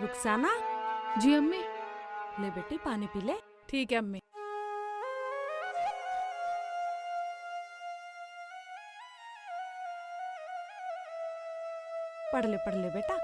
रुखसाना, जी अम्मी। ले बेटी पानी पी ले। ठीक है अम्मी। पढ़ ले बेटा।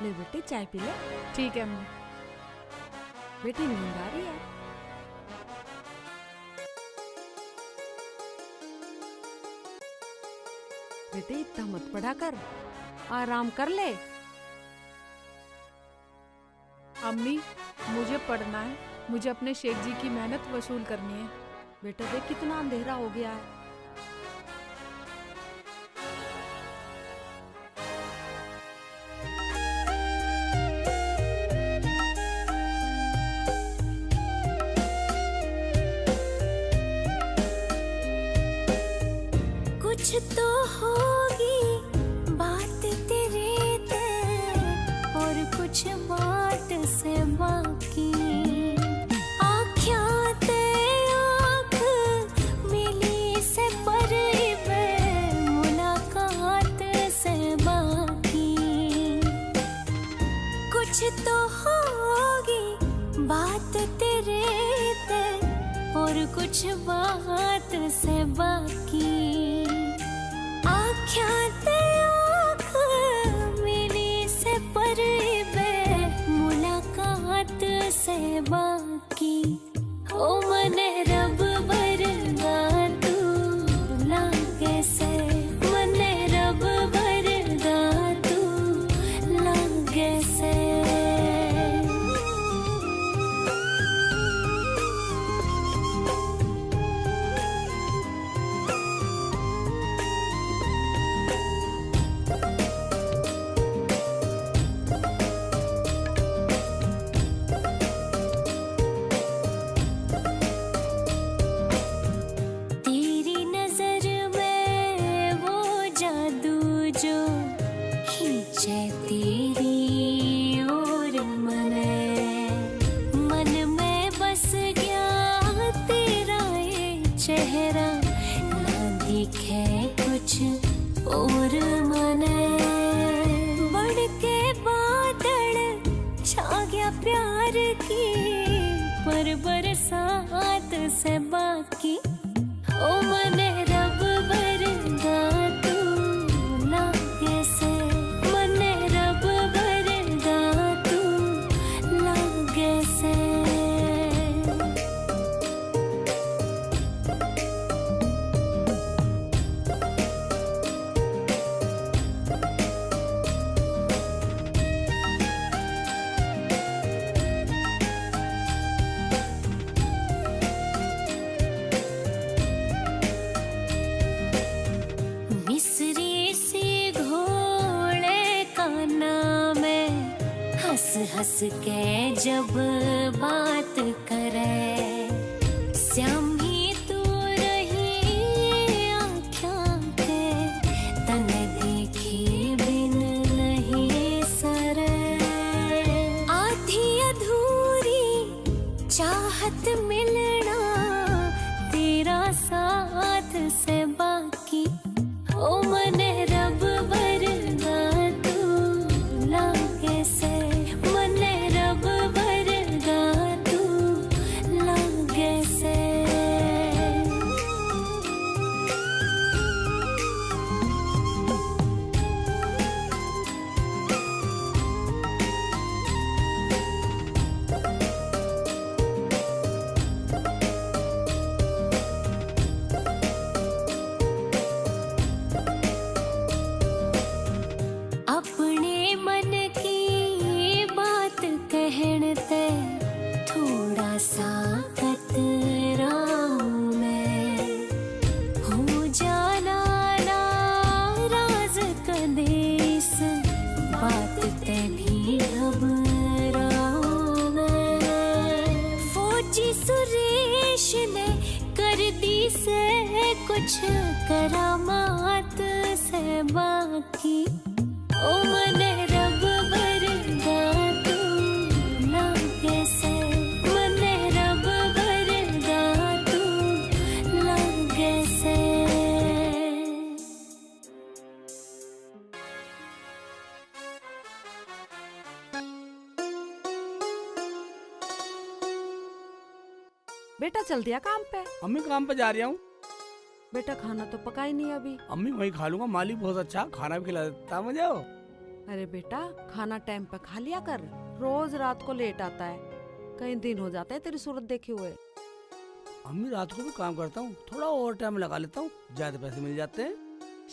ले बेटी चाय पी ले। ठीक है अम्मी। बेटी नींद आ रही है? बेटी इतना मत पढ़ा कर, आराम कर ले। अम्मी मुझे पढ़ना है, मुझे अपने शेख जी की मेहनत वसूल करनी है। बेटा देख कितना अंधेरा हो गया है। कुछ तो होगी बात तेरे ते और कुछ बात से बाकी। आँखियाँ ते आँख मिली से पर मुलाकात से बाकी। कुछ तो होगी बात तेरे ते और कुछ बात से बाकी। आँख मिली से पर मुलाकात से बाकी। ओ मने रब बरगा तू लागे से, मने रब बरगा तू लागे से। चेहरा ना दिखे कुछ और मने। बढ़ के बादल छा गया प्यार की, पर बरसात से बाकी। ओ मने रब बरगा तू लागे से, मने रब बरगा तू लागे से। के जब बात करे, श्याम ही तू रही आँखों के, तने देखी बिन नहीं सरे। आधी अधूरी चाहत मिलना तेरा साथ से बाकी, ओ मने रब वरगा तू लागे से, मने रब वरगा तू लागे से। अपने मन की बात कहते थोड़ा सा कतराऊं मैं, हो जाना नाराज कदे इस बात ते भी घबराऊं मैं। फौजी सुरेश ने कर दी से कुछ करामात से बाकी, ओ मने रब वरगा तू लागे से, मने रब वरगा तू लागे से। बेटा चल दिया काम पे? अम्मी काम पे जा रही हूँ। बेटा खाना तो पका ही नहीं अभी। अम्मी वही खा लूंगा, मालिक बहुत अच्छा खाना भी खिला देता मुझे वो। अरे बेटा खाना टाइम पे खा लिया कर, रोज रात को लेट आता है, कई दिन हो जाते हैं तेरी सूरत देखे हुए। अम्मी रात को भी काम करता हूँ, थोड़ा ओवर टाइम लगा लेता हूँ, ज्यादा पैसे मिल जाते हैं।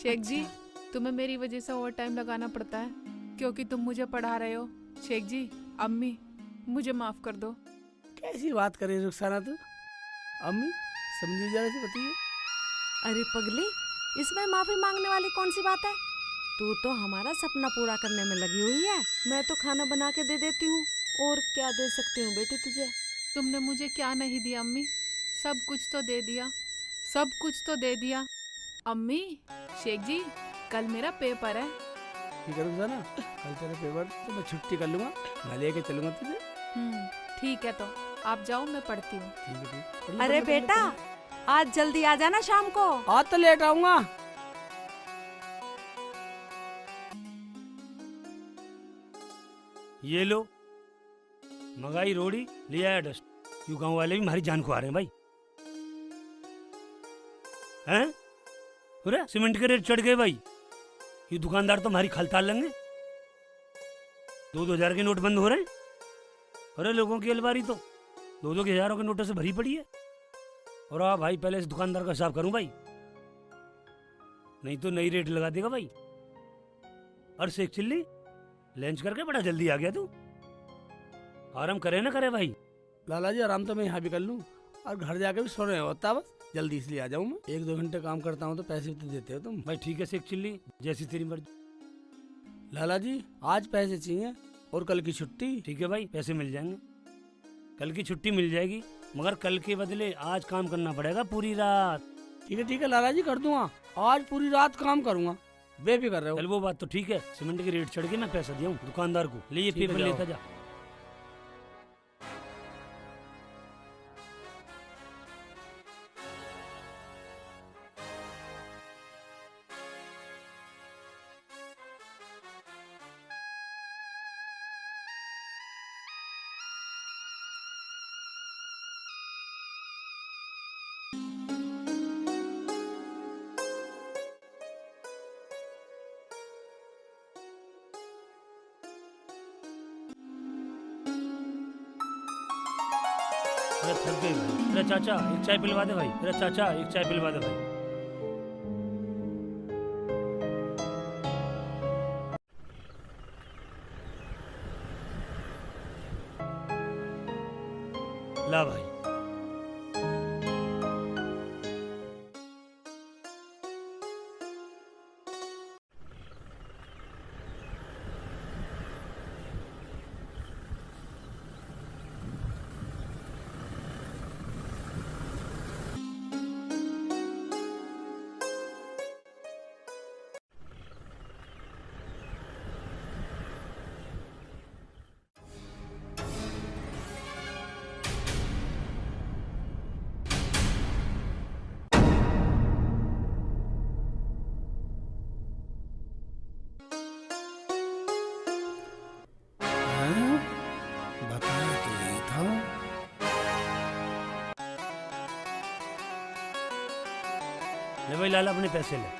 शेख जी, तुम्हें मेरी वजह से ओवर टाइम लगाना पड़ता है क्योंकि तुम मुझे पढ़ा रहे हो। शेख जी, अम्मी मुझे माफ कर दो। कैसी बात कर रही है रुखसाना तू? अम्मी समझी जरा से बताइए। अरे पगली, इसमें माफी मांगने वाली कौन सी बात है? तू तो हमारा सपना पूरा करने में लगी हुई है। मैं तो खाना बना के दे देती हूँ, और क्या दे सकती हूँ बेटी तुझे? तुमने मुझे क्या नहीं दिया अम्मी? सब कुछ तो दे दिया, सब कुछ तो दे दिया। अम्मी, शेख जी, कल मेरा पेपर है। ठीक है रुखसाना, कल तेरे पेपर तो मैं छुट्टी कर लूंगा, मैं लेके चलूंगा तुझे। ठीक है, तो आप जाओ, मैं पढ़ती हूँ। ठीक है ठीक। अरे बेटा आज जल्दी आ जाना शाम को। आज तो लेट आऊंगा। ये लो मंगाई रोड़ी, ले आया डस्ट। क्यों गांव वाले भी हमारी जान को आ रहे हैं भाई। हैं? अरे सीमेंट के रेट चढ़ गए भाई, ये दुकानदार तो हमारी खलताल लेंगे। 2-2 हजार के नोट बंद हो रहे हैं। अरे लोगों की अलमारी तो 2-2 के हजारों के नोटों से भरी पड़ी है। और हाँ भाई, पहले इस दुकानदार का हिसाब करूं भाई, नहीं तो नई रेट लगा देगा भाई। और शेख चिल्ली लंच करके बड़ा जल्दी आ गया तू। आराम करे ना करे भाई। लाला जी आराम तो मैं यहाँ भी कर लूँ, और घर जाके भी सोने होता, बस जल्दी इसलिए आ जाऊँ मैं। 1-2 घंटे काम करता हूँ तो पैसे भी तो देते हो तुम। भाई ठीक है शेख चिल्ली, जैसी तेरी मर्जी। लाला जी आज पैसे चाहिए और कल की छुट्टी। ठीक है भाई, पैसे मिल जाएंगे, कल की छुट्टी मिल जाएगी, मगर कल के बदले आज काम करना पड़ेगा पूरी रात। ठीक है लाला जी कर दूंगा, आज पूरी रात काम करूंगा, बेफिक्र रहो। चल वो बात तो ठीक है, सीमेंट के रेट चढ़ के मैं पैसा दिया हूँ दुकानदार को, ले ये ठीक है, पेपर जाओ। लेता जा। अरे थक गई भाई। अरे चाचा एक चाय पिलवा दे भाई। अरे चाचा एक चाय पिलवा दे भाई। ला भाई। भाई लाला अपने पैसे ले।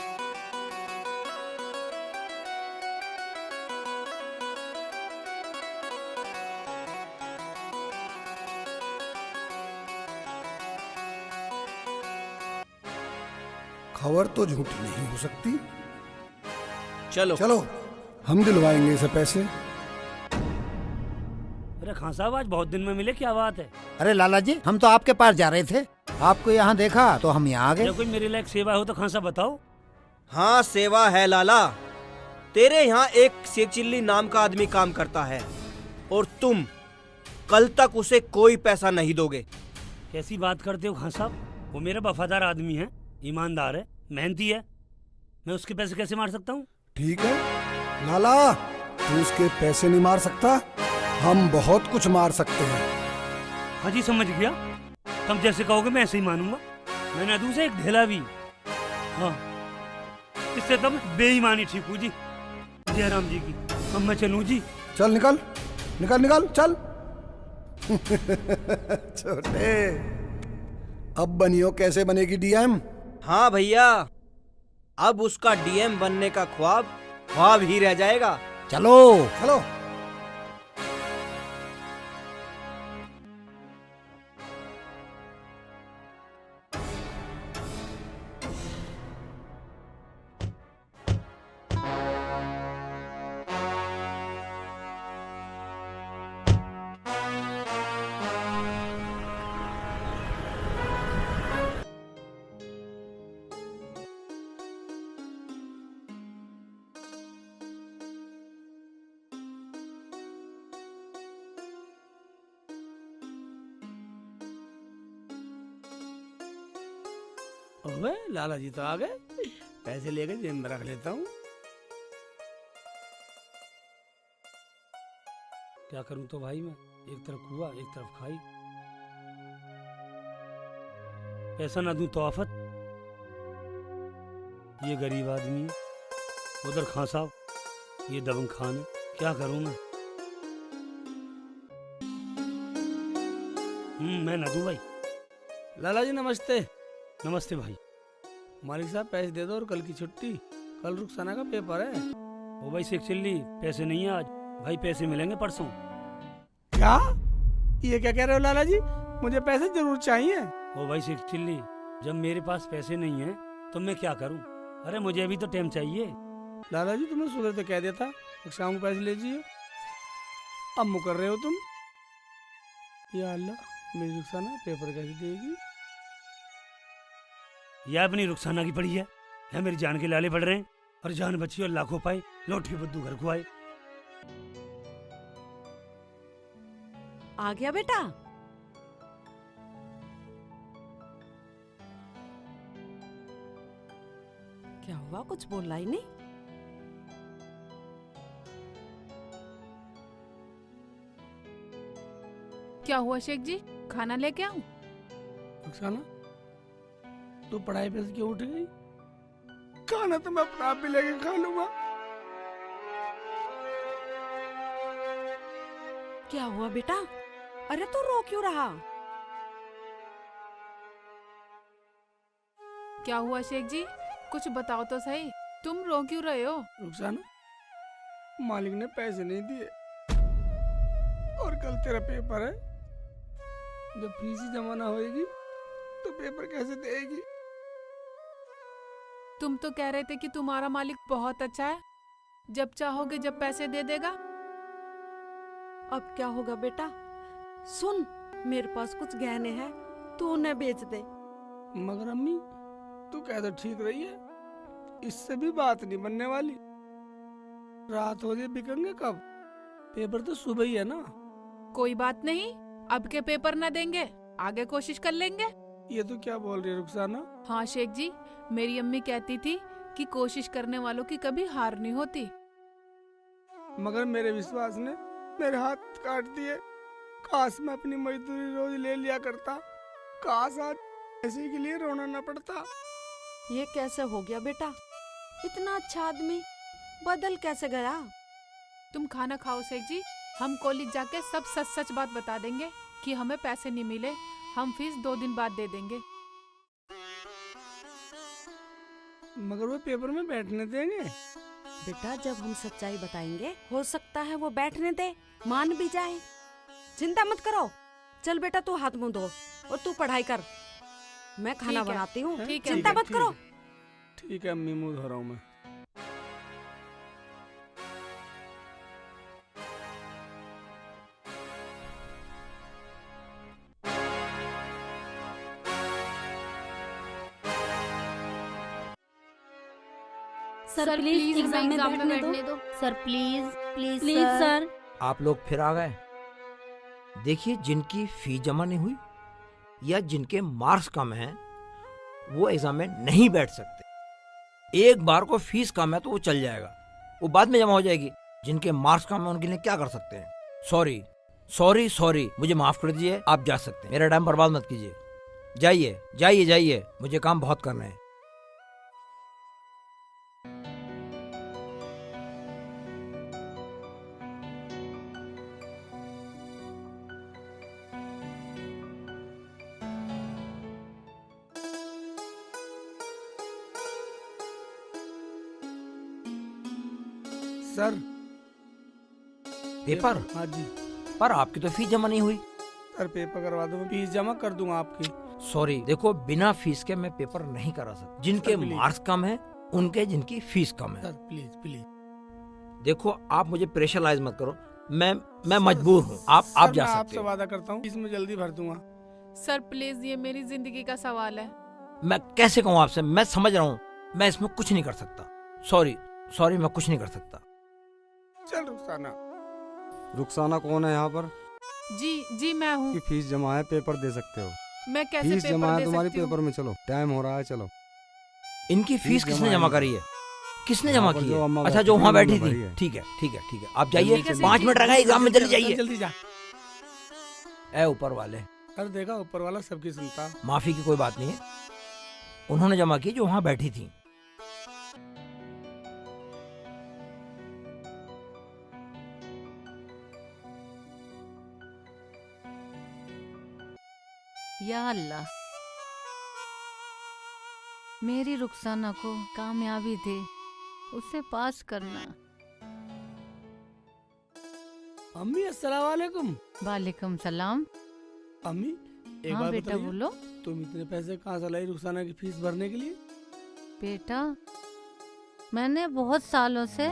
खबर तो झूठी नहीं हो सकती। चलो चलो हम दिलवाएंगे इसे पैसे। अरे खान साहब आज बहुत दिन में मिले, क्या बात है? अरे लाला जी, हम तो आपके पास जा रहे थे, आपको यहाँ देखा तो हम यहाँ आ गए। जब कोई मेरे लायक सेवा हो तो खान साहब बताओ। हाँ सेवा है लाला। तेरे यहाँ एक शेचिल्ली नाम का आदमी काम करता है और तुम कल तक उसे कोई पैसा नहीं दोगे। कैसी बात करते हो खान साहब? वो मेरा वफादार आदमी है, ईमानदार है, मेहनती है। मैं उसके पैसे कैसे मार सकता हूँ? ठीक है लाला, तू उसके पैसे नहीं मार सकता, हम बहुत कुछ मार सकते हैं। हाँ जी समझ गया, तुम जैसे कहोगे मैं ऐसे ही मानूंगा। मैं ना दूँ से एक ढेला भी। हाँ इससे तब बेईमानी ठीक हुई जी। जयराम जी की। अब मैं चलूँ जी? चल निकल निकल निकल चल। छोटे, अब बनियो कैसे बनेगी डीएम? हाँ भैया, अब उसका डीएम बनने का ख्वाब ख्वाब ही रह जाएगा। चलो चलो। ओए लाला जी तो आ गए। पैसे लेकर जेब में रख लेता हूँ। क्या करूँ तो भाई मैं, एक तरफ कुआ एक तरफ खाई। पैसा ना दूं तो आफत। ये गरीब आदमी है, उधर खान साहब, ये दबंग खान है। क्या करूं मैं? मैं ना दूं भाई। लाला जी नमस्ते। नमस्ते भाई। मालिक साहब पैसे दे दो और कल की छुट्टी, कल रुखसाना का पेपर है। ओ भाई शेख चिल्ली, पैसे नहीं है आज भाई, पैसे मिलेंगे परसों। क्या? ये क्या कह रहे हो लाला जी? मुझे पैसे जरूर चाहिए। ओ भाई शेख चिल्ली, जब मेरे पास पैसे नहीं है तो मैं क्या करूं? अरे मुझे अभी तो टाइम चाहिए। लाला जी तुमने सुबह तो कह दिया था कि शाम को पैसे लीजिए, अब मुकर रहे हो तुम। या अल्लाह, मेरी रुखसाना पेपर कैसे देगी? यह अपनी रुखसाना की पड़ी है, या मेरी जान के लाले पड़ रहे हैं। और जान बची और लाखों पाए, लौटी बुद्धू घर को आए। आ गया बेटा? क्या हुआ, कुछ बोला ही नहीं? क्या हुआ शेख जी, खाना लेके आऊं? रुखसाना तो पढ़ाई पे से क्यों उठ गई? खाना तो मैं अपना आप भी लेके खा लूंगा। क्या हुआ बेटा? अरे तू रो क्यों रहा? क्या हुआ शेख जी, कुछ बताओ तो सही, तुम रो क्यों रहे हो? रुखसाना, मालिक ने पैसे नहीं दिए और कल तेरा पेपर है। जब फीस ही जमा ना होएगी तो पेपर कैसे देगी? तुम तो कह रहे थे कि तुम्हारा मालिक बहुत अच्छा है, जब चाहोगे जब पैसे दे देगा। अब क्या होगा बेटा? सुन, मेरे पास कुछ गहने हैं, तू उन्हें बेच दे। मगर अम्मी, तू कह तो ठीक रही है, इससे भी बात नहीं बनने वाली। रात हो जाए बिकेंगे कब? पेपर तो सुबह ही है ना। कोई बात नहीं, अब के पेपर न देंगे, आगे कोशिश कर लेंगे। ये तो क्या बोल रही है रुखसाना? हाँ शेख जी, मेरी अम्मी कहती थी कि कोशिश करने वालों की कभी हार नहीं होती। मगर मेरे विश्वास ने मेरे हाथ काट दिए। काश मैं अपनी मजदूरी रोज ले लिया करता, काश आज पैसे के लिए रोना न पड़ता। ये कैसे हो गया बेटा? इतना अच्छा आदमी बदल कैसे गया? तुम खाना खाओ शेख जी, हम कॉलेज जाके सब सच सच बात बता देंगे कि हमें पैसे नहीं मिले, हम फीस 2 दिन बाद दे देंगे। मगर वो पेपर में बैठने देंगे? बेटा जब हम सच्चाई बताएंगे हो सकता है वो बैठने दे, मान भी जाए। चिंता मत करो। चल बेटा तू हाथ मुंह धो और तू पढ़ाई कर, मैं खाना ठीक है, बनाती हूँ। ठीक है, चिंता ठीक है, मत करो। ठीक है अम्मी, मुंह धो रहा हूँ मैं। सर प्लीज एग्जाम में बैठने दो। Sir please please please sir. आप लोग फिर आ गए। देखिए, जिनकी फीस जमा नहीं हुई या जिनके मार्क्स कम हैं वो एग्जाम में नहीं बैठ सकते। एक बार को फीस कम है तो वो चल जाएगा, वो बाद में जमा हो जाएगी। जिनके मार्क्स कम है उनके लिए क्या कर सकते हैं। सॉरी सॉरी सॉरी, मुझे माफ कर दीजिए, आप जा सकते हैं। मेरा टाइम बर्बाद मत कीजिए। जाइए जाइए जाइए, मुझे काम बहुत करना है। Sir paper? हाँ जी पर आपकी तो फीस जमा नहीं हुई। सर, पेपर करवा दो, मैं फीस जमा कर दूंगा आपकी। सॉरी, देखो बिना फीस के मैं पेपर नहीं करा सकता। जिनके सर, प्लीज। मार्क्स कम है उनके, जिनकी फीस कम है। Sir please please. देखो, आप मुझे प्रेशराइज मत करो, मैं मजबूर हूँ। आप जा मैं सकते आपसे हो। वादा करता हूँ, इसमें जल्दी भर दूंगा। सर प्लीज, ये मेरी जिंदगी का सवाल है। मैं कैसे कहूँ आपसे, मैं समझ रहा हूँ, मैं इसमें कुछ नहीं कर सकता। सॉरी सॉरी, मैं कुछ नहीं कर सकता। चल रुखसाना। रुखसाना कौन है यहाँ पर? जी मैं हूँ। की फीस जमा है, पेपर दे सकते हो। मैं कैसे फीस जमा पेपर है दे तुम्हारी, सकती हूँ? पेपर में चलो, टाइम हो रहा है, चलो। इनकी फीस किसने जमा करी है? किसने यहाँ जमा पर की जो है? अम्मा अच्छा, जो बैठी वहाँ थी, बैठी उन्होंने थी। भरी है। ठीक है ठीक है ठीक है, आप जाइए, ठीक है, 5 मिनट रखा एग्जाम में, जल्दी जाइए। जल्दी जा। ए ऊपर वाले, अरे देखा, ऊपर वाला सबकी सुनता। माफी की कोई बात नहीं है। उन्होंने जमा की जो वहाँ बैठी थी। या अल्लाह, मेरी रुखसाना को कामयाबी दे, उसे पास करना। अम्मी अस्सलाम वालेकुम। वालेकुम सलाम। अम्मी एक हाँ बात बेटा बताइए, बोलो। तुम इतने पैसे कहाँ से लाई रुखसाना की फीस भरने के लिए? बेटा, मैंने बहुत सालों से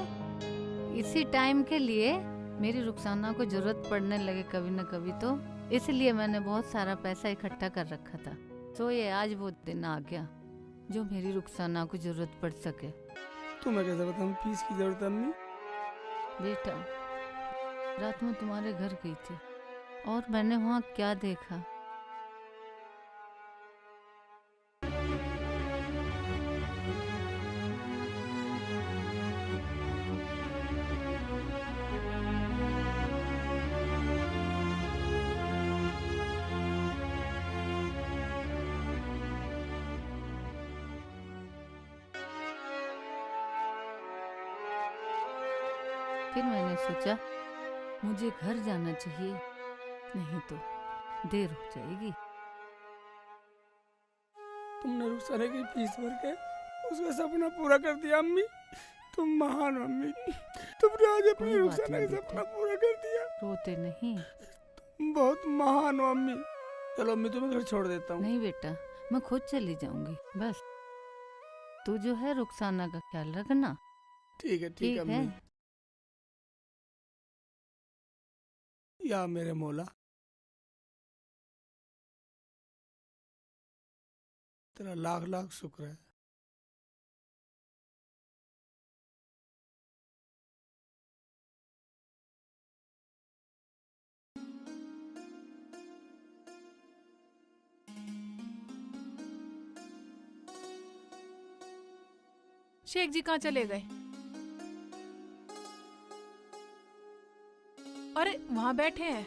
इसी टाइम के लिए, मेरी रुखसाना को जरूरत पड़ने लगे कभी न कभी, तो इसलिए मैंने बहुत सारा पैसा इकट्ठा कर रखा था। तो ये आज वो दिन आ गया जो मेरी रुखसाना को जरूरत पड़ सके। तुम्हें कैसे बताऊँ फीस की जरूरत है अम्मी? बेटा, रात में तुम्हारे घर गई थी और मैंने वहाँ क्या देखा। फिर मैंने सोचा मुझे घर जाना चाहिए, नहीं तो देर हो जाएगी। तुमने रुखसाना की फीस भर के उसका सपना पूरा कर दिया अम्मी। तुम महान हो अम्मी, तुमने आज अपनी कोई बात रुखसाना नहीं का बेटा। सपना पूरा कर दिया। रोते नहीं। तुम बहुत महान हो अम्मी। चलो अम्मी, तुम्हें घर छोड़ देता हूँ। नहीं बेटा, मैं खुद चली जाऊंगी। बस तू जो है रुखसाना का ख्याल रखना। ठीक है ठीक है। अम्मी। या मेरे मौला, तेरा लाख लाख शुक्र है। शेख जी कहाँ चले गए? अरे वहाँ बैठे हैं।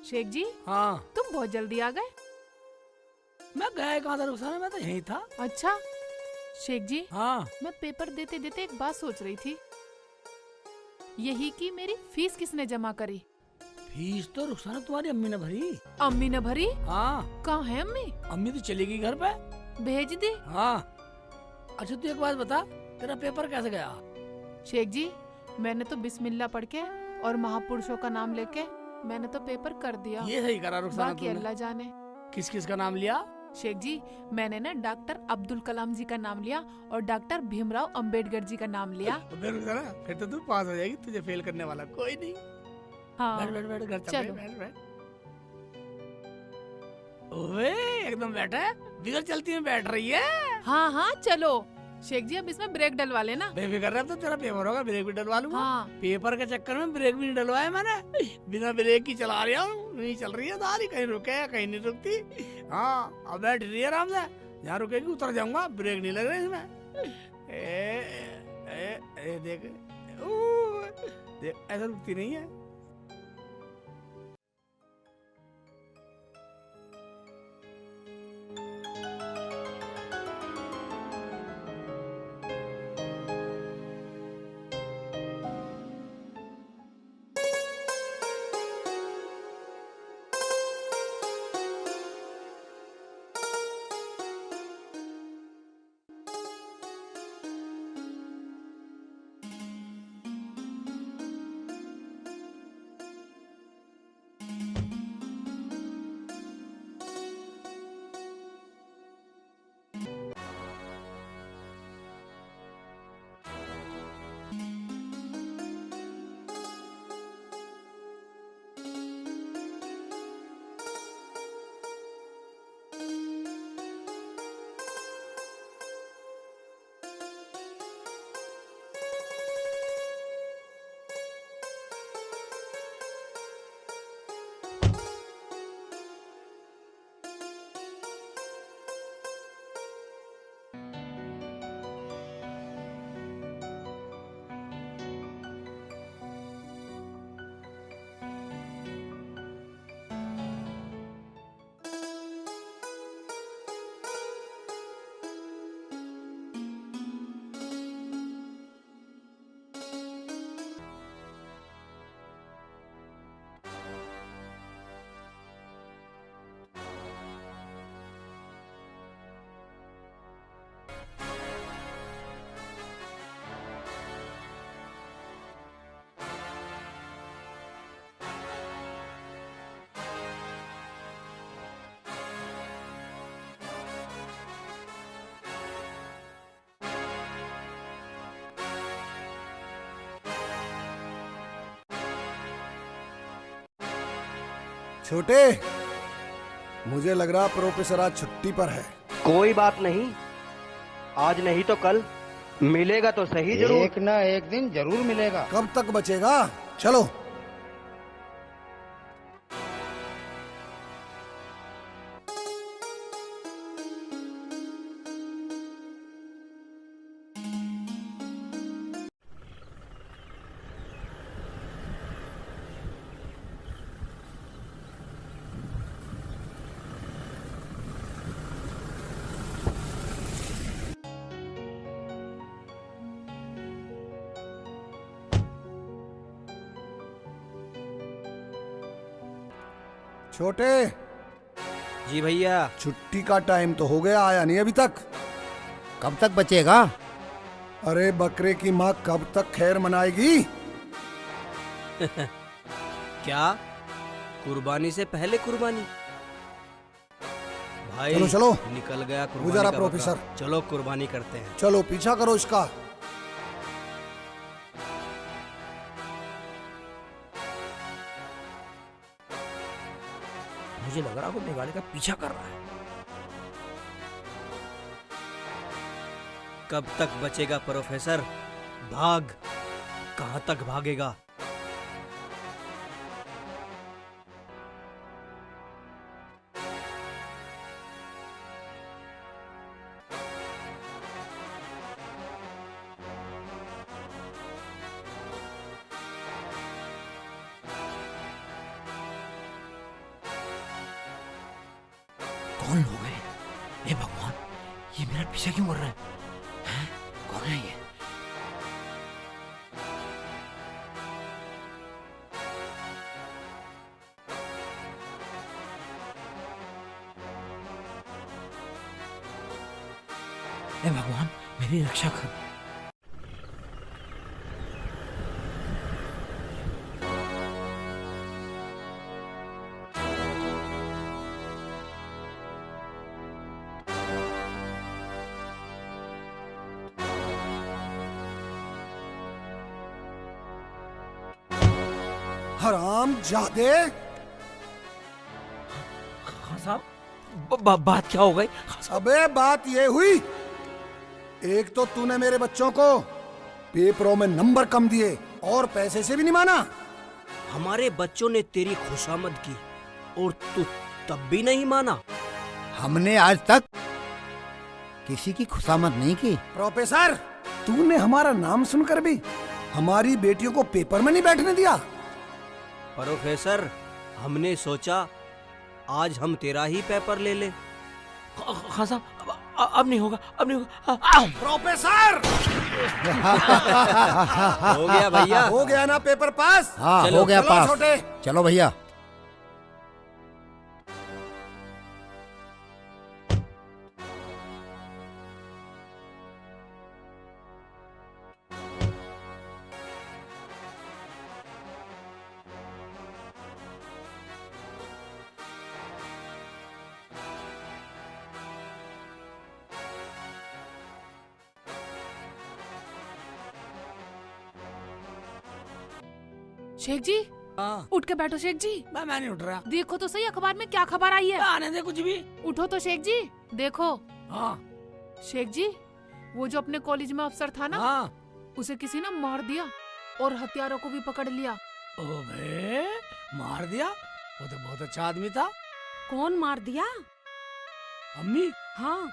शेख जी, हाँ, तुम बहुत जल्दी आ गए। मैं गया कहाँ था रुखसाना, मैं तो यहीं था। अच्छा शेख जी, हाँ, मैं पेपर देते देते एक बात सोच रही थी, यही कि मेरी फीस किसने जमा करी? फीस तो रुखसाना तुम्हारी अम्मी ने भरी। अम्मी ने भरी? हाँ, कहाँ है अम्मी? अम्मी तो चली गई घर पे। भेज दी। हाँ। अच्छा तू एक बात बता, तेरा पेपर कैसे गया? शेख जी, मैंने तो बिस्मिल्लाह पढ़ के और महापुरुषों का नाम लेके मैंने तो पेपर कर दिया। ये सही करा रुखसाना बाकी तूने। अल्लाह जाने। किस किस का नाम लिया? शेख जी, मैंने ना डॉक्टर अब्दुल कलाम जी का नाम लिया और डॉक्टर भीमराव अंबेडकर जी का नाम लिया। फिर तो तू पास हो जाएगी, तुझे फेल करने वाला कोई नहीं। हाँ बैठ बैठ बैठ, घर चल चलो। बैठ बैठ। ओए एकदम बैठा है, बिगड़ चलती में बैठ रही है। हाँ हाँ चलो। शेख जी अब इसमें ब्रेक डलवा लेना। बेफिक्र रह, तो तेरा पेपर होगा, ब्रेक भी डलवा लूंगा। हाँ पेपर के चक्कर में ब्रेक भी नहीं डलवाया मैंने, बिना ब्रेक की चला रहा हूँ। नहीं चल रही है दारी, कहीं रुके कहीं नहीं रुकती। हाँ अब बैठ रही है आराम से, जहाँ रुकेगी उतर जाऊंगा, ब्रेक नहीं लग रहा इसमें। देख देख, ऐसा रुकती नहीं है। छोटे, मुझे लग रहा प्रोफेसर आज छुट्टी पर है। कोई बात नहीं, आज नहीं तो कल मिलेगा तो सही जरूर। एक ना एक दिन जरूर मिलेगा। कब तक बचेगा? चलो। छोटे, जी भैया। छुट्टी का टाइम तो हो गया, आया नहीं अभी तक। कब तक बचेगा? अरे बकरे की माँ कब तक खैर मनाएगी? क्या कुर्बानी से पहले कुर्बानी? भाई चलो चलो, निकल गया कुर्बानी गुजारा का प्रोफेसर। बकरा। चलो कुर्बानी करते हैं। चलो पीछा करो इसका। मुझे लग रहा है वो मेघालय का पीछा कर रहा है। कब तक बचेगा प्रोफेसर? भाग, कहां तक भागेगा? कौन लोग हैं? हे भगवान, ये मेरा पीछा क्यों कर रहा है? हैं? कौन है ये? ए भगवान मेरी रक्षा कर। हराम जादे। खान साहब बात क्या हो गई? अबे बात ये हुई, एक तो तूने मेरे बच्चों को पेपरों में नंबर कम दिए और पैसे से भी नहीं माना। हमारे बच्चों ने तेरी खुशामद की और तू तब भी नहीं माना। हमने आज तक किसी की खुशामद नहीं की। प्रोफेसर, तूने हमारा नाम सुनकर भी हमारी बेटियों को पेपर में नहीं बैठने दिया। प्रोफेसर, हमने सोचा आज हम तेरा ही पेपर ले ले। खान साहब अब नहीं होगा, अब नहीं होगा। प्रोफेसर हो गया भैया, हो गया ना पेपर पास? हाँ चलो, हो गया चलो पास। छोटे। चलो भैया। शेख जी हाँ, उठ के बैठो शेख जी। मैं नहीं उठ रहा। देखो तो सही अखबार में क्या खबर आई है। आने दे कुछ भी। उठो तो शेख जी, देखो। हाँ शेख जी, वो जो अपने कॉलेज में अफसर था ना, हाँ। उसे किसी ने मार दिया और हथियारों को भी पकड़ लिया। ओबे, मार दिया? वो तो बहुत अच्छा आदमी था। कौन मार दिया? अम्मी, हाँ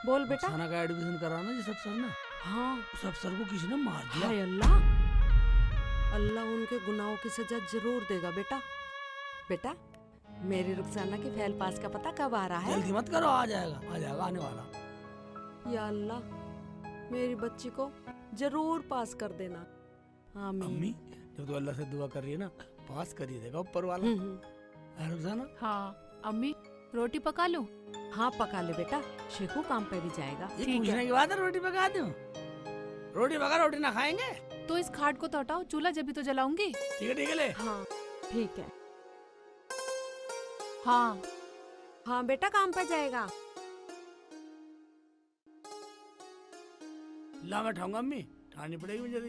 बोल बेटा। खाना का एडमिशन कराना जिस अफसर ने, हाँ। उस अफसर को किसी ने मार दिया। हाय अल्लाह, अल्लाह उनके गुनाहों की सजा जरूर देगा बेटा। बेटा, मेरी रुखसाना की फेल पास का पता कब आ रहा है? जल्दी मत करो, आ जाएगा आने वाला। या अल्लाह, मेरी बच्ची को जरूर पास कर देना। आमीन। अम्मी, जब तो अल्लाह से दुआ कर रही है ना, पास कर ही देगा ऊपर वाला। है रुखसाना? हाँ अम्मी, रोटी पका लूं? हाँ पका ले बेटा, शेखू काम पे भी जाएगा। ये ठीक पूछने है। की बात है, रोटी पका दूं? रोटी पका, रोटी ना खाएंगे? तो इस खाट को तो हटाओ, चूल्हा जब भी तो जलाऊंगी। ठीक है ले। हाँ ठीक है। हाँ हाँ बेटा काम पे जाएगा। ला मैं ठाऊंगा अम्मी, ठानी पड़ेगी मुझे तो।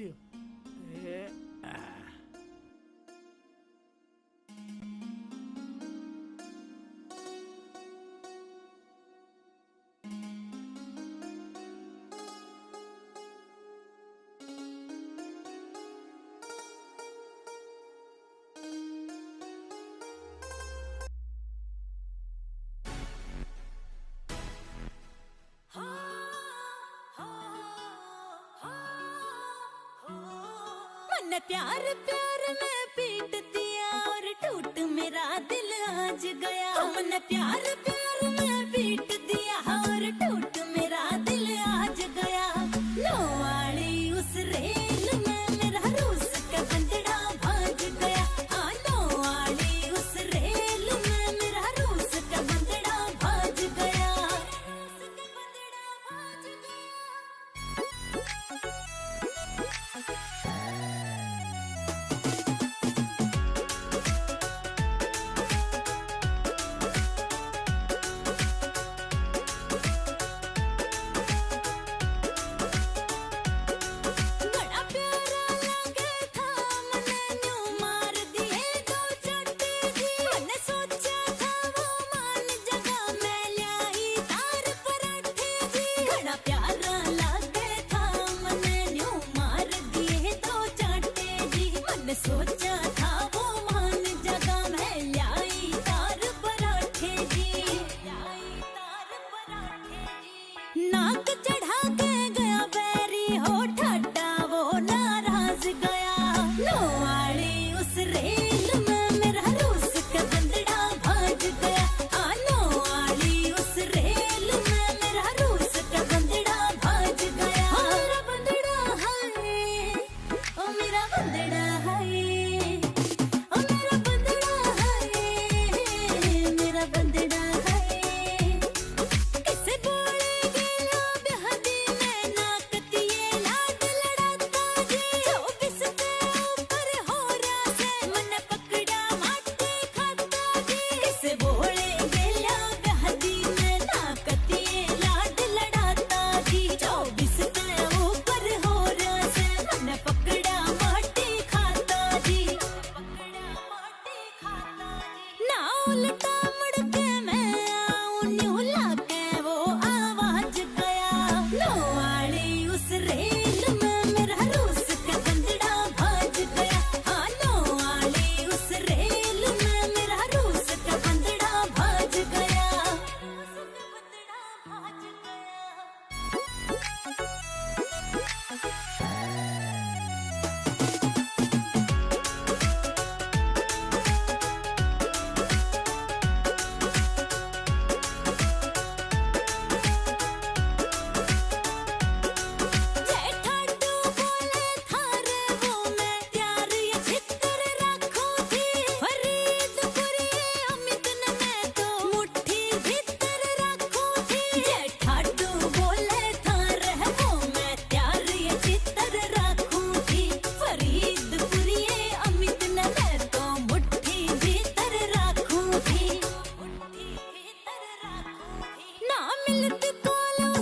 मन प्यार प्यार में पीट दिया और टूट मेरा दिल आज गया। मन प्यार प्यार में पीट दिया और टूट मेरा दिल आज गया। लोवाड़ी उस रेल में मेरा रूस का बंदड़ा भाग गया। हाँ लोवाड़ी उस रेल में मेरा रूस का बंदड़ा भाग गया। बड़ा प्यारा लगे था मने न्यू मार दिए दो चट्टे जी। मैंने सोचा था वो मान जगह मैं लाई तार पराठे जी। बड़ा प्यारा लगे था मने न्यू मार दिए दो चट्टे जी। मैंने सोचा था वो मान जगह मैं लाई तार पराठे जी। लाई तार पराठे जी। नाक चढ़ा के गया बैरी हो ठट्टा वो नाराज गया। लोवाड़ी उस रेल में मेरा रूस का बंदड़ा भाग गया। हाँ लोवाड़ी उस रेल में मेरा रूस का बंदड़ा भाग गया। मेरा बंदड़ा है, ओ मेरा बंदड़ा है, ओ मेरा बंदड़ा है, मेरा बंदड़ा है। किसे बोले गेला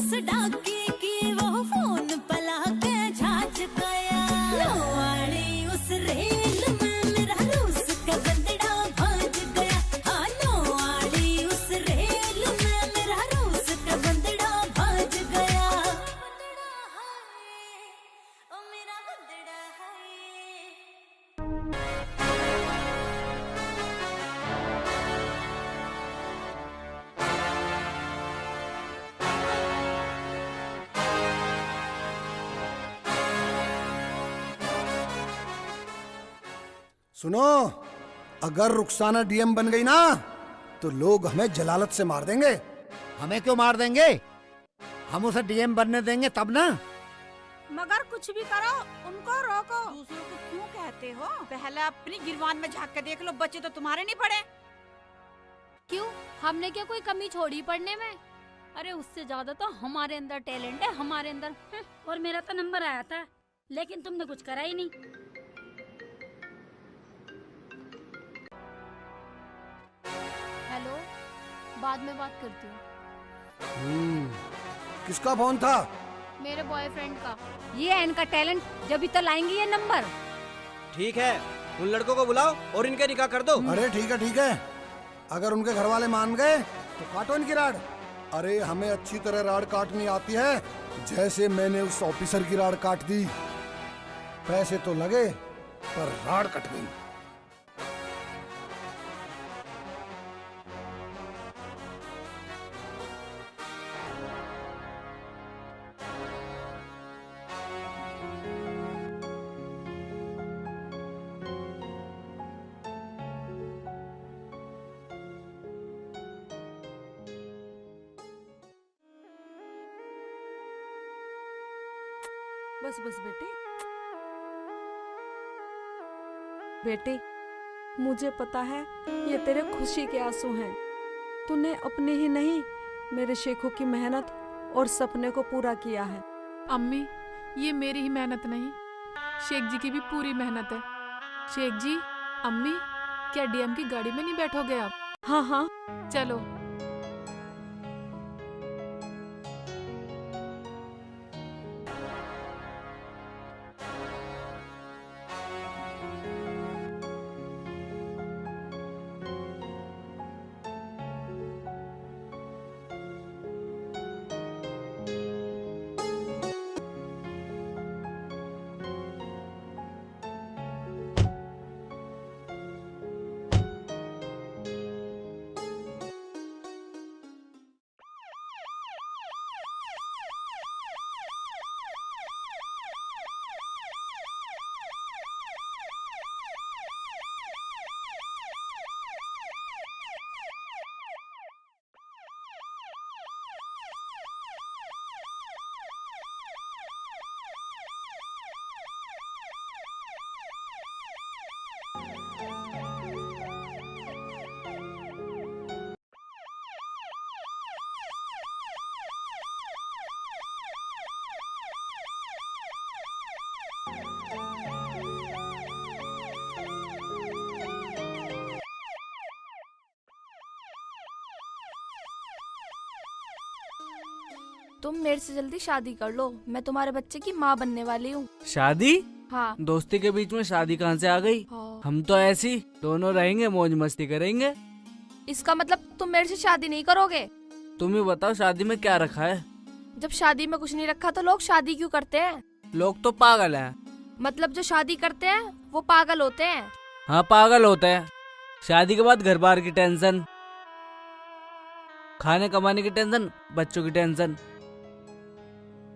उस डाकी की वो फोन पला के झांच गया नौवाड़ी उस रेल में मेरा रूस का बंदड़ा भाज गया हाँ नौवाड़ी उस रेल में मेरा रूस का बंदड़ा भाज गया ओ मेरा बंदड़ा है सुनो, अगर रुखसाना डीएम बन गई ना तो लोग हमें जलालत से मार देंगे। हमें क्यों मार देंगे? हम उसे डीएम बनने देंगे तब ना। मगर कुछ भी करो उनको रोको। दूसरों को क्यों कहते हो? पहले अपनी गिरवान में झांक के देख लो, बच्चे तो तुम्हारे नहीं पड़े। क्यों? हमने क्या कोई कमी छोड़ी पढ़ने में? अरे उससे ज्यादा तो हमारे अंदर टैलेंट है, हमारे अंदर। और मेरा तो नंबर आया था, लेकिन तुमने कुछ करा ही नहीं। हेलो, बाद में बात करती हूँ। किसका फोन था? मेरे बॉयफ्रेंड का। ये इनका टैलेंट, जब तो लाएंगे ये नंबर। ठीक है, उन लड़कों को बुलाओ और इनके निकाह कर दो। अरे ठीक है ठीक है, अगर उनके घर वाले मान गए तो काटो इनकी राड। अरे हमें अच्छी तरह राड काटनी आती है, जैसे मैंने उस ऑफिसर की राड काट दी। पैसे तो लगे पर राड कट गई। बस बस बेटे, बेटे मुझे पता है ये तेरे खुशी के आंसू हैं। तूने अपने ही नहीं मेरे शेखों की मेहनत और सपने को पूरा किया है। अम्मी, ये मेरी ही मेहनत नहीं, शेख जी की भी पूरी मेहनत है। शेख जी, अम्मी, क्या डीएम की गाड़ी में नहीं बैठोगे आप? हाँ हाँ चलो। तुम मेरे से जल्दी शादी कर लो, मैं तुम्हारे बच्चे की माँ बनने वाली हूँ। शादी? हाँ। दोस्ती के बीच में शादी कहाँ से आ गई? हाँ। हम तो ऐसी दोनों रहेंगे, मौज मस्ती करेंगे। इसका मतलब तुम मेरे से शादी नहीं करोगे? तुम ही बताओ शादी में क्या रखा है? जब शादी में कुछ नहीं रखा तो लोग शादी क्यों करते हैं? लोग तो पागल हैं। मतलब जो शादी करते हैं वो पागल होते हैं। हाँ, पागल होते हैं। शादी के बाद घर बार की टेंशन, खाने कमाने की टेंशन, बच्चों की टेंशन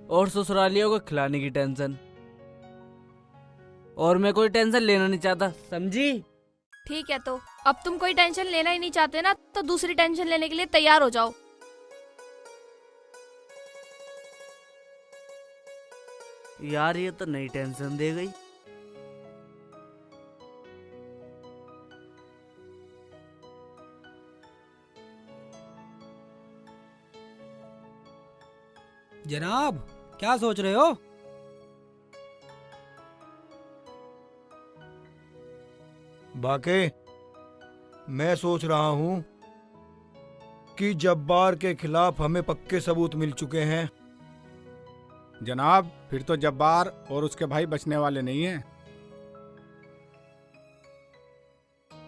और ससुरालियों को खिलाने की टेंशन। और मैं कोई टेंशन लेना नहीं चाहता, समझी? ठीक है, तो अब तुम कोई टेंशन लेना ही नहीं चाहते ना, तो दूसरी टेंशन लेने के लिए तैयार हो जाओ। यार ये तो नई टेंशन दे गई। जनाब, क्या सोच रहे हो? बाके मैं सोच रहा हूँ कि जब्बार के खिलाफ हमें पक्के सबूत मिल चुके हैं। जनाब, फिर तो जब्बार और उसके भाई बचने वाले नहीं हैं।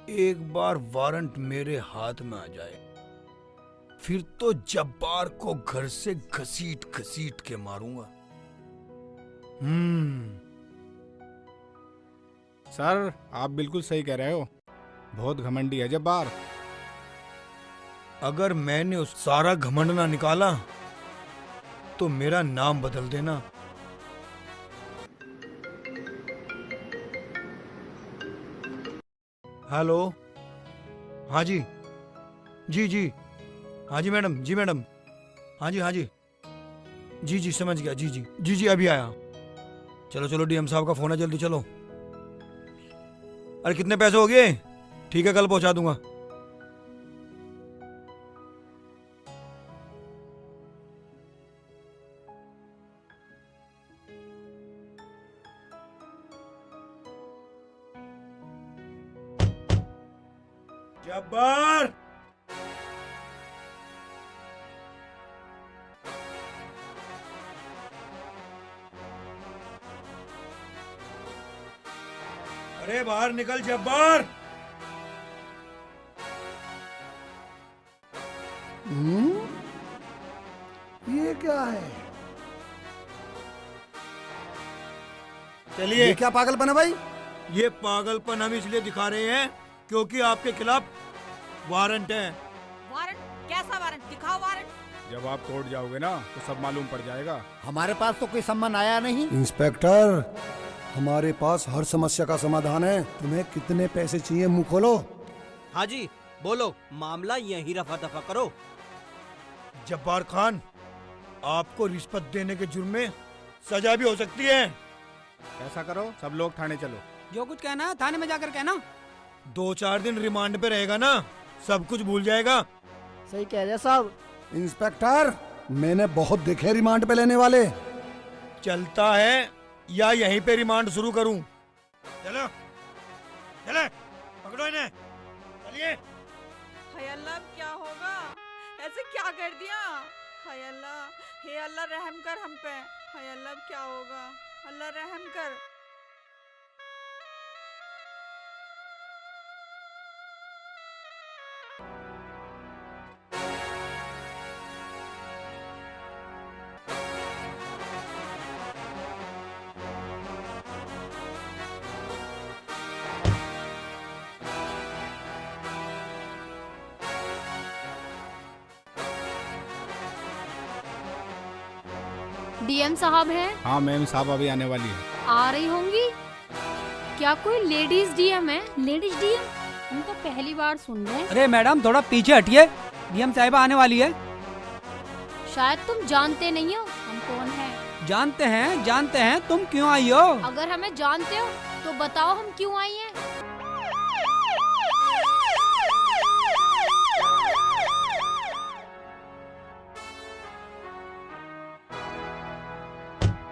एक बार वारंट मेरे हाथ में आ जाए, फिर तो जब्बार को घर से घसीट घसीट के मारूंगा। सर, आप बिल्कुल सही कह रहे हो। बहुत घमंडी है जब्बार। अगर मैंने उस सारा घमंड ना निकाला तो मेरा नाम बदल देना। हेलो, हाँ जी, जी, हाँ जी मैडम, जी मैडम, हाँ जी, जी समझ गया, जी अभी आया। चलो डीएम साहब का फोन है, जल्दी चलो। अरे कितने पैसे हो गए? ठीक है, कल पहुंचा दूंगा। जब्बार, अरे बाहर निकल जब्बार। ये क्या है? चलिए। ये क्या पागलपन है भाई? ये पागलपन हम इसलिए दिखा रहे हैं क्योंकि आपके खिलाफ वारंट है। वारंट? कैसा वारंट? दिखाओ वारंट। जब आप कोर्ट जाओगे ना तो सब मालूम पड़ जाएगा। हमारे पास तो कोई सम्मान आया नहीं। इंस्पेक्टर, हमारे पास हर समस्या का समाधान है। तुम्हें कितने पैसे चाहिए, मुंह खोलो। हाँ जी, बोलो, मामला यही रफा दफा करो। जब्बार खान, आपको रिश्वत देने के जुर्म में सजा भी हो सकती है। ऐसा करो, सब लोग थाने चलो। जो कुछ कहना है थाने में जाकर कहना। 2-4 दिन रिमांड पे रहेगा ना, सब कुछ भूल जाएगा। सही कह रहे साहब। इंस्पेक्टर, मैंने बहुत देखे रिमांड पे लेने वाले। चलता है या यहीं पे रिमांड शुरू करूं? चलो, चले, पकड़ो इन्हें, चलिए। हाय अल्लाह, अब क्या होगा? ऐसे क्या कर दिया? हाय अल्लाह, हे अल्लाह रहम कर हम पे। हाय अल्लाह, अब क्या होगा? अल्लाह रहम कर। डीएम साहब हैं? हाँ मैम साहब अभी आने वाली है। आ रही होंगी। क्या कोई लेडीज डीएम है? Ladies DM? हम तो पहली बार सुन रहे हैं। अरे मैडम, थोड़ा पीछे हटिए, डीएम साहिबा आने वाली है। शायद तुम जानते नहीं हो हम कौन हैं। जानते हैं, तुम क्यों आई हो? अगर हमें जानते हो तो बताओ हम क्यों आई हैं।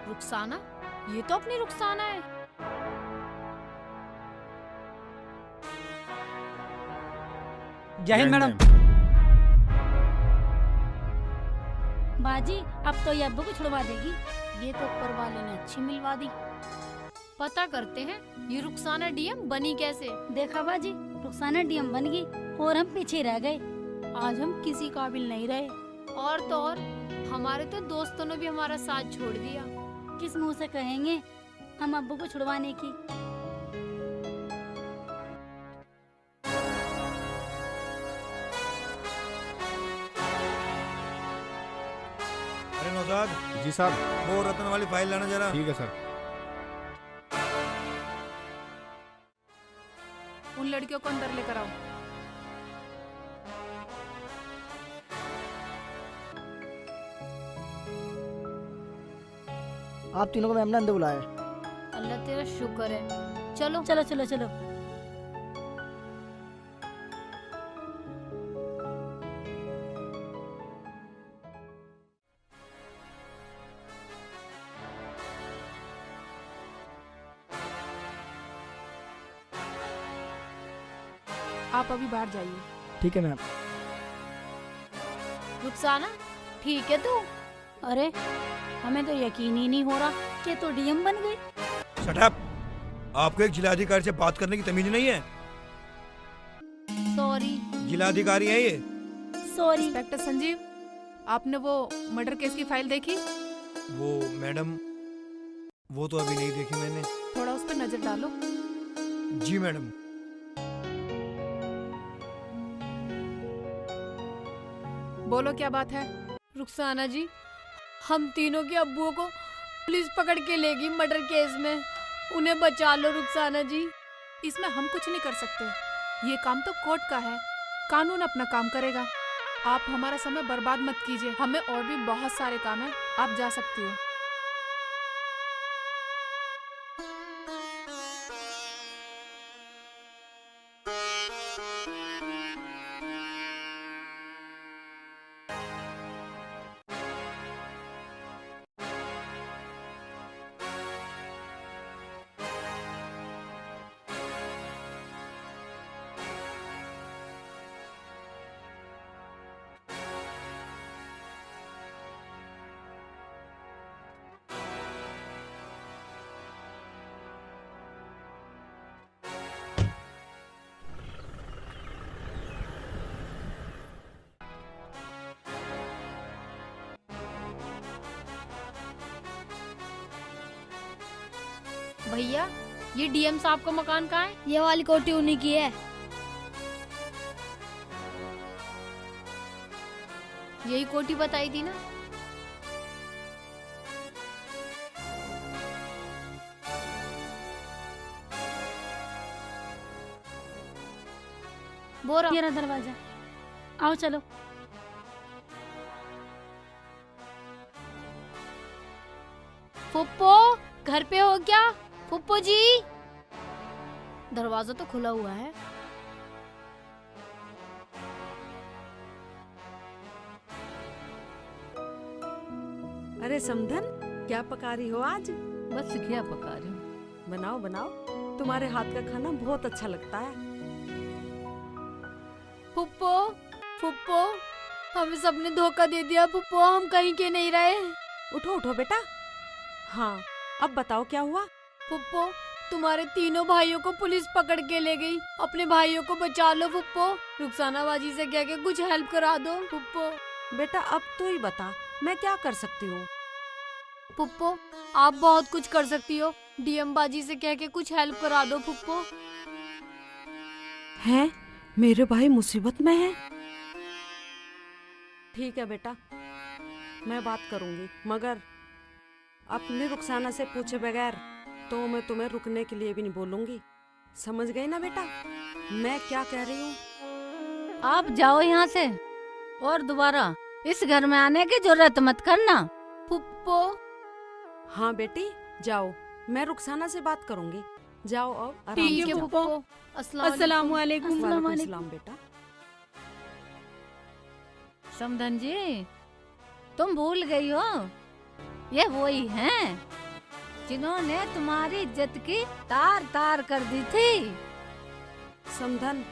रुखसाना, ये तो अपनी रुखसाना है। जय हिंद मैडम। बाजी, अब तो ये अब्बू को छुड़वा देगी। ये तो ऊपर वाले ने अच्छी मिलवा दी। पता करते हैं ये रुखसाना डीएम बनी कैसे। देखा बाजी, रुखसाना डीएम बन गई और हम पीछे रह गए। आज हम किसी काबिल नहीं रहे। और तो और हमारे तो दोस्तों ने भी हमारा साथ छोड़ दिया। किस मुंह से कहेंगे हम अब्बू को छुड़वाने की। अरे नौशाद जी साहब। वो रतन वाली फाइल लाना जरा। ठीक है सर। उन लड़कियों को अंदर लेकर आओ। आप तीनों को मैम ने अंदर बुलाया। अल्लाह तेरा शुक्र है। चलो चलो चलो चलो। आप अभी बाहर जाइए। ठीक है मैम। रुखसाना ठीक है तू? अरे हमें तो यकीन ही नहीं हो रहा कि तू डीएम बन गई। Shut up! आपको एक जिलाधिकारी से बात करने की तमीज नहीं है? सॉरी जिलाधिकारी है ये। सॉरी। इंस्पेक्टर संजीव, आपने वो मर्डर केस की फाइल देखी? वो मैडम, वो तो अभी नहीं देखी मैंने। थोड़ा उस पर नजर डालो। जी मैडम। बोलो क्या बात है? रुखसाना जी, हम तीनों के अब्बुओं को पुलिस पकड़ के लेगी मर्डर केस में। उन्हें बचा लो रुखसाना जी। इसमें हम कुछ नहीं कर सकते, ये काम तो कोर्ट का है, कानून अपना काम करेगा। आप हमारा समय बर्बाद मत कीजिए, हमें और भी बहुत सारे काम है, आप जा सकती हो। भैया ये डीएम साहब का मकान कहाँ है? ये वाली कोठी उन्हीं की है। यही कोठी बताई थी ना? बोरा ये रहा दरवाजा, आओ चलो। फुप्पो घर पे हो क्या? फुप्पो जी, दरवाजा तो खुला हुआ है। अरे समधन, क्या पका रही हो आज? बस क्या पका रही हूँ। बनाओ बनाओ, तुम्हारे हाथ का खाना बहुत अच्छा लगता है। फुप्पो फुप्पो, हमें सबने धोखा दे दिया फुप्पो, हम कहीं के नहीं रहे। उठो उठो बेटा। हाँ, अब बताओ क्या हुआ? फुप्पो, तुम्हारे तीनों भाइयों को पुलिस पकड़ के ले गई। अपने भाइयों को बचा लो फुप्पो। रुखसाना बाजी से कह के कुछ हेल्प करा दो फुप्पो। बेटा अब तू ही बता, मैं क्या कर सकती हूँ? फुप्पो, आप बहुत कुछ कर सकती हो। डीएम बाजी से कह के कुछ हेल्प करा दो फुप्पो। हैं? मेरे भाई मुसीबत में है? ठीक है बेटा, मैं बात करूंगी, मगर अपनी रुखसाना से पूछे बगैर तो मैं तुम्हें रुकने के लिए भी नहीं बोलूंगी। समझ गई ना बेटा मैं क्या कह रही हूँ? आप जाओ यहाँ से और दोबारा इस घर में आने की जरूरत मत करना। फुप्पो। हाँ बेटी जाओ, मैं रुखसाना से बात करूंगी। जाओ और आराम ठीक से है जाओ। फुप्पो। अस्सलाम वालेकुम। वालेकुम सलाम बेटा। समधन जी, तुम भूल गई हो, ये वही हैं जिन्होंने तुम्हारी इज्जत की तार तार कर दी थी। समधन,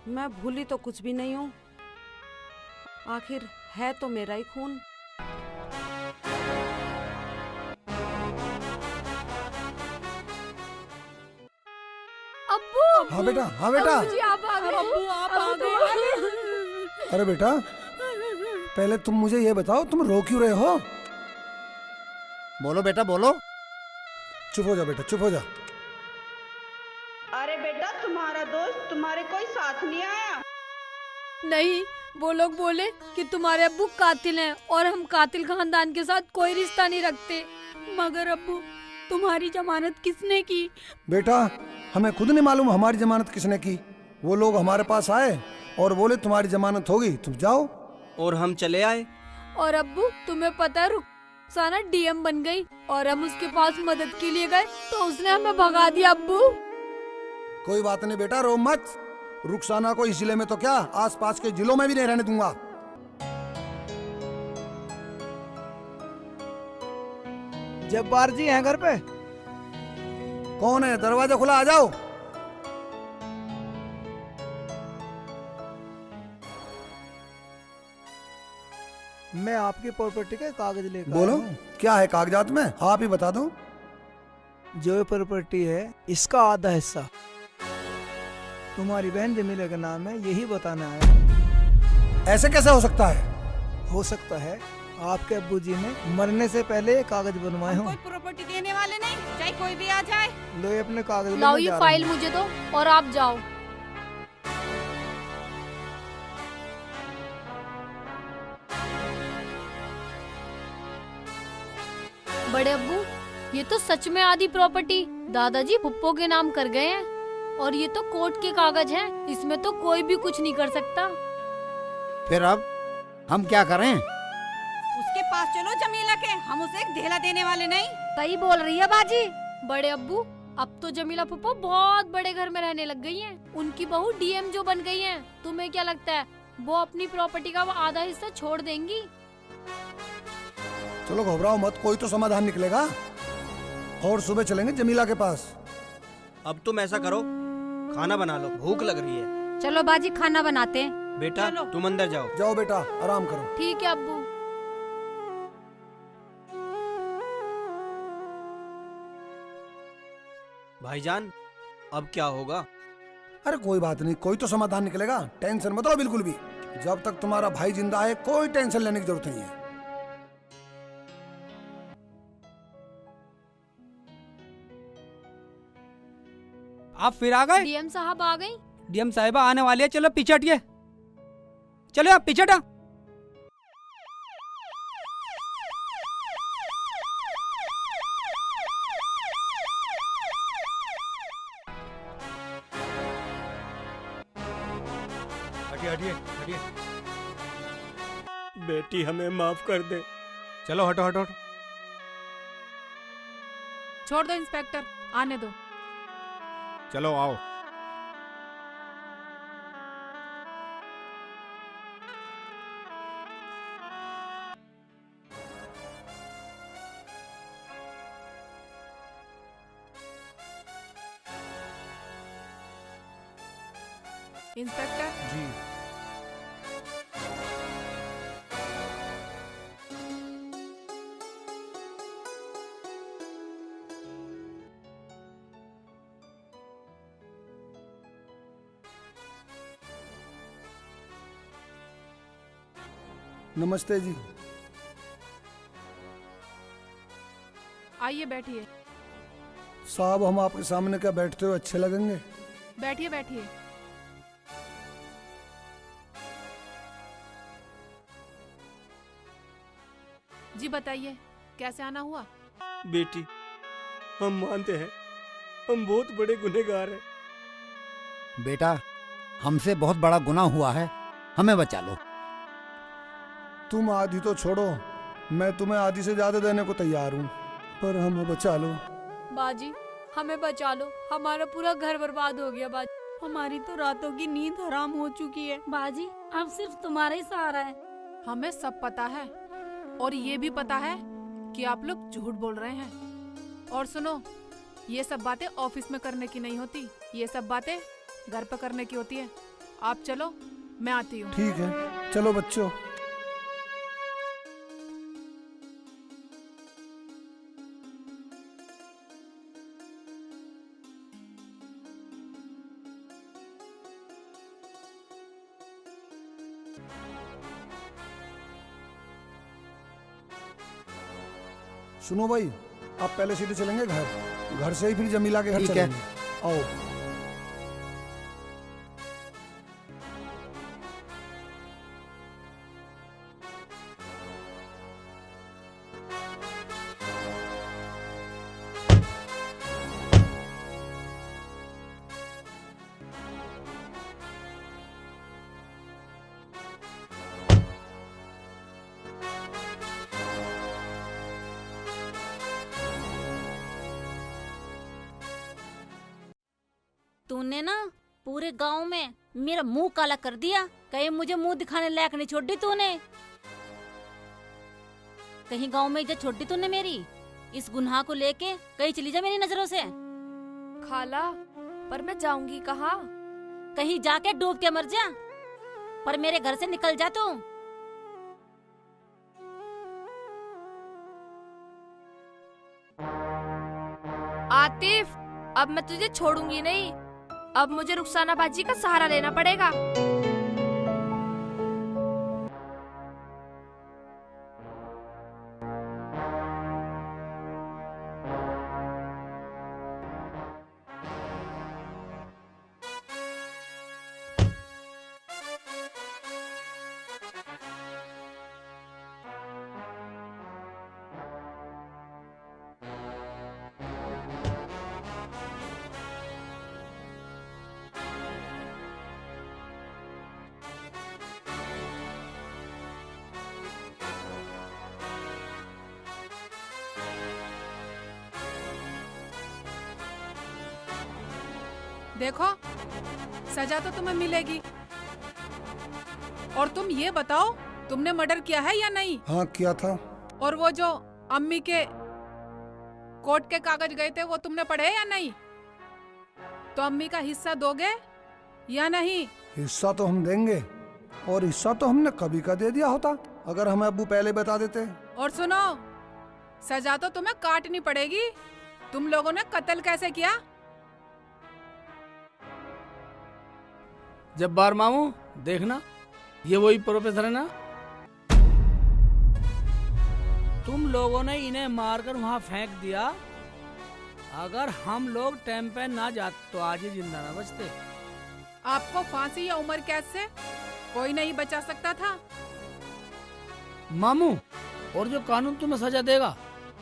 मैं भूली तो कुछ भी नहीं हूँ, आखिर है तो मेरा ही खून। अब्बू। हाँ बेटा, हाँ बेटा। अब्बू जी आप आ गए। अब्बू आप आ गए। अरे बेटा, पहले तुम मुझे ये बताओ, तुम रो क्यों रहे हो? बोलो बेटा बोलो। चुप हो जा बेटा, चुप हो जा। अरे बेटा तुम्हारा दोस्त तुम्हारे कोई साथ नहीं आया? नहीं, वो लोग बोले कि तुम्हारे अब्बू कातिल हैं और हम कातिल खानदान के साथ कोई रिश्ता नहीं रखते। मगर अब्बू, तुम्हारी जमानत किसने की? बेटा हमें खुद नहीं मालूम हमारी जमानत किसने की। वो लोग हमारे पास आए और बोले तुम्हारी जमानत होगी, तुम जाओ। और हम चले आए। और अब्बू, तुम्हें पता है रुखसाना डीएम बन गई और हम उसके पास मदद के लिए गए तो उसने हमें भगा दिया। अब्बू कोई बात नहीं बेटा, रो मत। रुखसाना को इस जिले में तो क्या, आसपास के जिलों में भी नहीं रहने दूंगा। जब्बार जी हैं घर पे? कौन है? दरवाजा खुला, आ जाओ। मैं आपकी प्रॉपर्टी के कागज लेकर बोलो आया हूँ। क्या है कागजात में, आप ही बता दो। जो प्रॉपर्टी है इसका आधा हिस्सा तुम्हारी बहन जमीला के नाम है, यही बताना है। ऐसे कैसे हो सकता है? हो सकता है आपके अब्बू जी ने मरने से पहले ये कागज बनवाए हों। कोई प्रॉपर्टी देने वाले नहीं, चाहे कोई भी आ जाए। लो ये अपने कागज लाओ लेने ये जा रहा फाइल हूँ। मुझे दो और आप जाओ। बड़े अब्बू, ये तो सच में आधी प्रॉपर्टी दादाजी पुप्पो के नाम कर गए हैं और ये तो कोर्ट के कागज हैं, इसमें तो कोई भी कुछ नहीं कर सकता। फिर अब हम क्या करें? उसके पास चलो जमीला के, हम उसे एक ढेला देने वाले नहीं। सही बोल रही है बाजी। बड़े अब्बू, अब तो जमीला पुप्पो बहुत बड़े घर में रहने लग गई हैं। उनकी बहू डीएम जो बन गई हैं। तुम्हें क्या लगता है वो अपनी प्रॉपर्टी का वो आधा हिस्सा छोड़ देंगी? चलो घबराओ मत, कोई तो समाधान निकलेगा। और सुबह चलेंगे जमीला के पास। अब तुम ऐसा करो, खाना बना लो, भूख लग रही है। चलो बाजी खाना बनाते हैं। बेटा तुम अंदर जाओ। जाओ बेटा, आराम करो। ठीक है अब्बू। भाईजान अब क्या होगा? अरे कोई बात नहीं, कोई तो समाधान निकलेगा, टेंशन मत लो बिल्कुल भी। जब तक तुम्हारा भाई जिंदा है कोई टेंशन लेने की जरूरत नहीं है। आप फिर आ गए? डीएम साहब आ गई। डीएम साहिबा आने वाली है, चलो पीछे हटिए। चलो आप पीछे हटा। हटिए हटिए हटिए। बेटी हमें माफ कर दे। चलो हटो हटो हटो। छोड़ दो इंस्पेक्टर, आने दो। चलो आओ। इंस्पेक्टर जी नमस्ते जी। आइए बैठिए। साहब हम आपके सामने क्या बैठते हुए अच्छे लगेंगे? बैठिए बैठिए। जी बताइए कैसे आना हुआ? बेटी हम मानते हैं हम बहुत बड़े गुनहगार हैं। बेटा हमसे बहुत बड़ा गुनाह हुआ है, हमें बचा लो। तुम आधी तो छोड़ो, मैं तुम्हें आधी से ज्यादा देने को तैयार हूँ, पर हमें बचा लो। बाजी हमें बचा लो, हमारा पूरा घर बर्बाद हो गया। बाजी हमारी तो रातों की नींद हराम हो चुकी है। बाजी अब सिर्फ तुम्हारा ही सहारा है। हमें सब पता है और ये भी पता है कि आप लोग झूठ बोल रहे हैं। और सुनो, ये सब बातें ऑफिस में करने की नहीं होती, ये सब बातें घर पे करने की होती है। आप चलो, मैं आती हूँ। ठीक है, चलो बच्चों। सुनो भाई, आप पहले सीधे चलेंगे घर से ही फिर जमीला के घर ठीक है। चलेंगे। आओ। तूने ना पूरे गांव में मेरा मुंह काला कर दिया। कहीं मुझे मुंह दिखाने लायक नहीं छोड़ दी तूने। कहीं गांव में इज्जत छोड़ दी तूने मेरी। इस गुनाह को लेके कहीं चली जा मेरी नजरों से। खाला, पर मैं जाऊंगी कहाँ? कहीं जाके डूब के मर जा, पर मेरे घर से निकल जा तू। आतिफ, अब मैं तुझे छोड़ूंगी नहीं। अब मुझे रुखसाना बाजी का सहारा लेना पड़ेगा। देखो, सजा तो तुम्हें मिलेगी। और तुम ये बताओ, तुमने मर्डर किया है या नहीं? हाँ किया था। और वो जो अम्मी के कोर्ट के कागज गए थे वो तुमने पढ़े या नहीं? तो अम्मी का हिस्सा दोगे या नहीं? हिस्सा तो हम देंगे, और हिस्सा तो हमने कभी का दे दिया होता अगर हमें अब्बू पहले बता देते। और सुनो, सजा तो तुम्हें काटनी पड़ेगी। तुम लोगों ने कत्ल कैसे किया? जब्बार मामू देखना, ये वही प्रोफेसर है ना? तुम लोगों ने इन्हें मारकर वहां फेंक दिया। अगर हम लोग टाइम पे ना जाते तो आज ही जिंदा ना बचते। आपको फांसी या उम्र कैद से कोई नहीं बचा सकता था। मामू, और जो कानून तुम्हें सजा देगा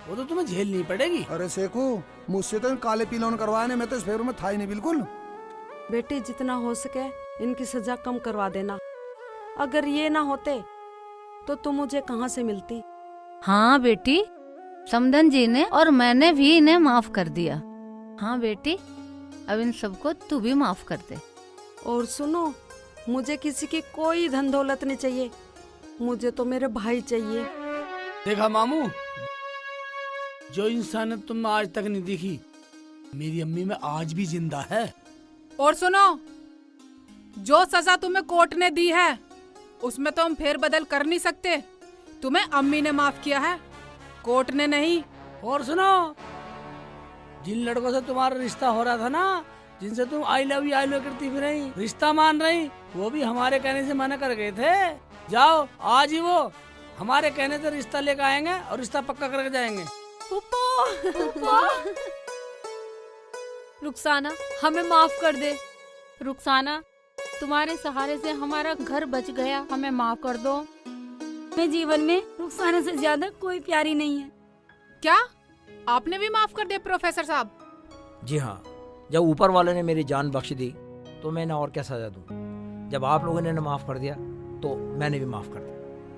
वो तो तुम्हें झेलनी पड़ेगी। अरे सेकू, मुझसे तो इन काले पीलोन करवाने में तो इस फेरू में था ही नहीं बिल्कुल। बेटी, जितना हो सके इनकी सजा कम करवा देना। अगर ये ना होते तो तुम मुझे कहाँ से मिलती? हाँ बेटी, समदन जी ने और मैंने भी इन्हें माफ कर दिया। हाँ बेटी, अब इन सबको तू भी माफ कर दे। और सुनो, मुझे किसी की कोई धन दौलत नहीं चाहिए, मुझे तो मेरे भाई चाहिए। देखा मामू, जो इंसानियत तुमने आज तक नहीं देखी, मेरी अम्मी में आज भी जिंदा है। और सुनो, जो सजा तुम्हें कोर्ट ने दी है उसमें तो हम फेर बदल कर नहीं सकते। तुम्हें अम्मी ने माफ किया है, कोर्ट ने नहीं। और सुनो, जिन लड़कों से तुम्हारा रिश्ता हो रहा था ना, जिनसे तुम आई लव यू करती फिर रही, रिश्ता मान रही, वो भी हमारे कहने से मना कर गए थे। जाओ, आज ही वो हमारे कहने से रिश्ता लेकर आएंगे और रिश्ता पक्का करके जाएंगे। रुखसाना, हमें माफ कर दे। रुखसाना, तुम्हारे सहारे से हमारा घर बच गया, हमें माफ कर दो। मैं जीवन में रुखसाना से ज्यादा कोई प्यारी नहीं है। क्या आपने भी माफ कर दिया प्रोफेसर साहब? जी हाँ, जब ऊपर वाले ने मेरी जान बख्श दी तो मैंने और क्या सजा दूं। जब आप लोगों ने माफ कर दिया तो मैंने भी माफ कर दिया।